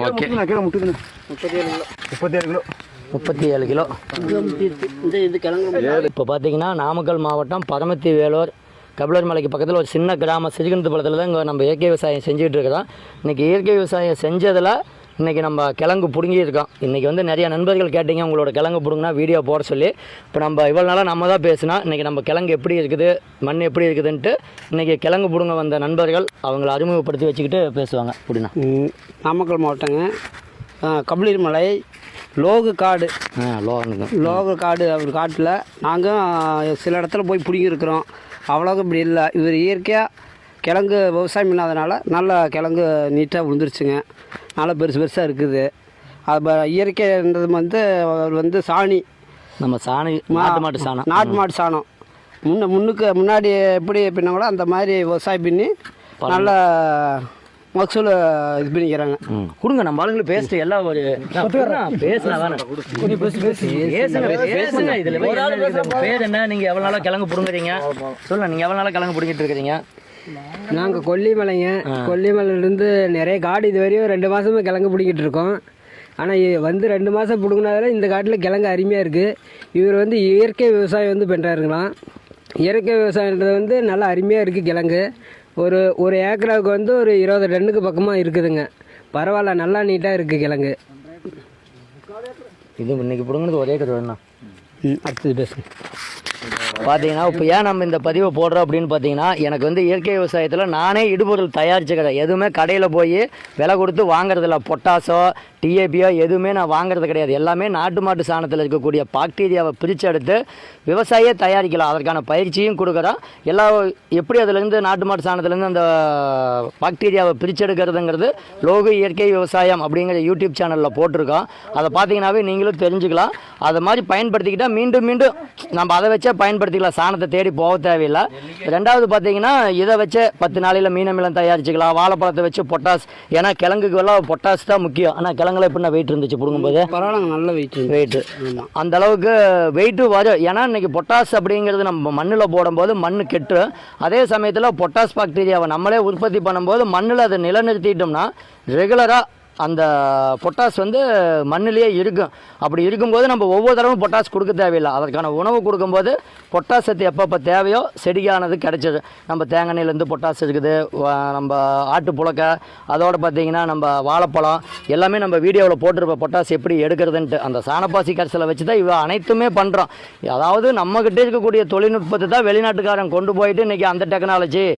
Okay 37 kilo. இப்போ பார்த்தீங்கன்னா நாமக்கல் மாவட்டம் பரமத்தி வேலூர் கபிலர் மலைக்கு பக்கத்தில் ஒரு சின்ன கிராமம் சிறுகந்தபாளையத்தில் தான் இங்கே நம்ம இயற்கை விவசாயம் செஞ்சுக்கிட்டு இருக்கிறோம். இன்றைக்கி இயற்கை விவசாயம் செஞ்சதில் இன்றைக்கி நம்ம கிழங்கு பிடுங்கியிருக்கோம். இன்றைக்கி வந்து நிறைய நண்பர்கள் கேட்டிங்க உங்களோட கிழங்கு பிடுங்கினா வீடியோ போட சொல்லி. இப்போ நம்ம இவ்வளோ நாளாக நம்ம தான் பேசினா இன்றைக்கி நம்ம கிழங்கு எப்படி இருக்குது, மண் எப்படி இருக்குதுன்ட்டு இன்றைக்கி கிழங்கு பிடுங்க வந்த நண்பர்கள் அவங்கள அறிமுகப்படுத்தி வச்சுக்கிட்டு பேசுவாங்க. அப்படின்னா நாமக்கல் மாவட்டங்க கபிலர் மலை லோகு காடு. லோகு காடு அவர் காட்டில் நாங்கள் சில இடத்துல போய் பிடிங்கிருக்கிறோம். அவ்வளோக்கு இப்படி இல்லை. இவர் இயற்கையாக கிழங்கு விவசாயம் இல்லாதனால நல்லா கிழங்கு நீட்டாக விழுந்துருச்சுங்க. நல்லா பெருசாக இருக்குது. அது இயற்கைன்றது வந்து அவர் வந்து சாணி, நம்ம சாணி நாட்டு மாட்டு சாணம் முன்னாடி எப்படி பின்னாங்களோ அந்த மாதிரி விவசாயம் பண்ணி நல்லா மகசூல் இது பண்ணிக்கிறாங்க. கொடுங்க நம்ம ஆளுங்களுக்கு பேசிட்டு எல்லாம் ஒரு பேசுங்க. இதில் பேர் என்ன, நீங்கள் எவ்வளோ நாளாக கிழங்கு பிடுங்குறீங்க சொல்லுங்கள். நீங்கள் எவ்வளோ நாளாக கிழங்கு பிடிக்கிட்டு இருக்கிறீங்க? நாங்கள் கொல்லிமலைங்க. கொல்லிமலையிலேருந்து நிறைய காடு இது வரையும் 2 மாதமாக கிழங்கு பிடிக்கிட்டு இருக்கோம். ஆனால் வந்து 2 மாதம் பிடுங்கினால இந்த காட்டில் கிழங்கு அருமையாக இருக்குது. இவர் வந்து இயற்கை விவசாயம் வந்து பண்ணுறாருங்களாம். இயற்கை விவசாயன்றது வந்து நல்லா அருமையாக இருக்குது. கிழங்கு ஒரு ஏக்கராவுக்கு வந்து ஒரு 20 டன்னுக்கு பக்கமாக இருக்குதுங்க. பரவாயில்ல, நல்லா நீட்டாக இருக்குது கிழங்கு. இது இன்னைக்கு பிடுங்கினது ஒரே கதை வேணா. அடுத்தது பேசுங்க. பார்த்தீங்கன்னா இப்போ ஏன் நம்ம இந்த பதிவை போடுறோம் அப்படின்னு பார்த்தீங்கன்னா, எனக்கு வந்து இயற்கை விவசாயத்தில் நானே இடுபொருள் தயாரிச்சுக்கிறேன். எதுவுமே கடையில் போய் விலை கொடுத்து வாங்குறதில்ல. பொட்டாசோ டிஏபியோ எதுவுமே நான் வாங்குறது கிடையாது. எல்லாமே நாட்டு மாட்டு சாணத்தில் இருக்கக்கூடிய பாக்டீரியாவை பிரித்து எடுத்து விவசாயியே தயாரிக்கலாம். அதற்கான பயிற்சியும் கொடுக்குறோம். எப்படி அதுலேருந்து நாட்டு மாட்டு சாணத்துலேருந்து அந்த பாக்டீரியாவை பிரிச்செடுக்கிறதுங்கிறது லோகு இயற்கை விவசாயம் அப்படிங்கிற யூடியூப் சேனலில் போட்டிருக்கோம். அதை பார்த்தீங்கன்னாவே நீங்களும் தெரிஞ்சுக்கலாம். அதை மாதிரி பயன்படுத்திக்கிட்டால் மீண்டும் நம்ம அதை வச்சே பயன்படுத்திக்கலாம். சாணத்தை தேடி போக தேவையில்லை. ரெண்டாவது பார்த்தீங்கன்னா இதை வச்சு 10 நாளையில் மீனமிலம் தயாரிச்சுக்கலாம். வாழைப்பழத்தை வச்சு பொட்டாஸ், ஏன்னா கிழங்குக்கு எல்லாம் பொட்டாஸ் தான் முக்கியம். ஆனால் கிழங்குல எப்படின்னா வெயிட் இருந்துச்சு பிடுங்கும்போது பரவாயில்ல, நல்ல வெயிட் அந்த அளவுக்கு வெயிட்டு வரும். ஏன்னா இன்னைக்கு பொட்டாஸ் அப்படிங்கிறது நம்ம மண்ணில் போடும்போது மண் கெட்டு, அதே சமயத்தில் பொட்டாஸ் பாக்டீரியாவை நம்மளே உற்பத்தி பண்ணும்போது மண்ணில் அதை நிலைநிறுத்திட்டோம்னா ரெகுலராக அந்த பொட்டாஸ் வந்து மண்ணிலேயே இருக்கும். அப்படி இருக்கும்போது நம்ம ஒவ்வொரு தடவும் பொட்டாஸ் கொடுக்க தேவையில்லை. அதற்கான உணவு கொடுக்கும்போது பொட்டாஸ் சத்து எப்பப்போ தேவையோ செடிக்கானது கிடைச்சிது. நம்ம தேங்காய்லேருந்து பொட்டாஸ் இருக்குது, நம்ம ஆட்டு புழக்க, அதோடு பார்த்திங்கன்னா நம்ம வாழைப்பழம் எல்லாமே நம்ம வீடியோவில் போட்டிருப்போம் பொட்டாஸ் எப்படி எடுக்கிறதுன்ட்டு. அந்த சாணப்பாசி கரைசலை வச்சு தான் அனைத்துமே பண்ணுறோம். அதாவது நம்மக்கிட்ட இருக்கக்கூடிய தொழில்நுட்பத்தை தான் வெளிநாட்டுக்காரன் கொண்டு போயிட்டு இன்றைக்கி அந்த டெக்னாலஜி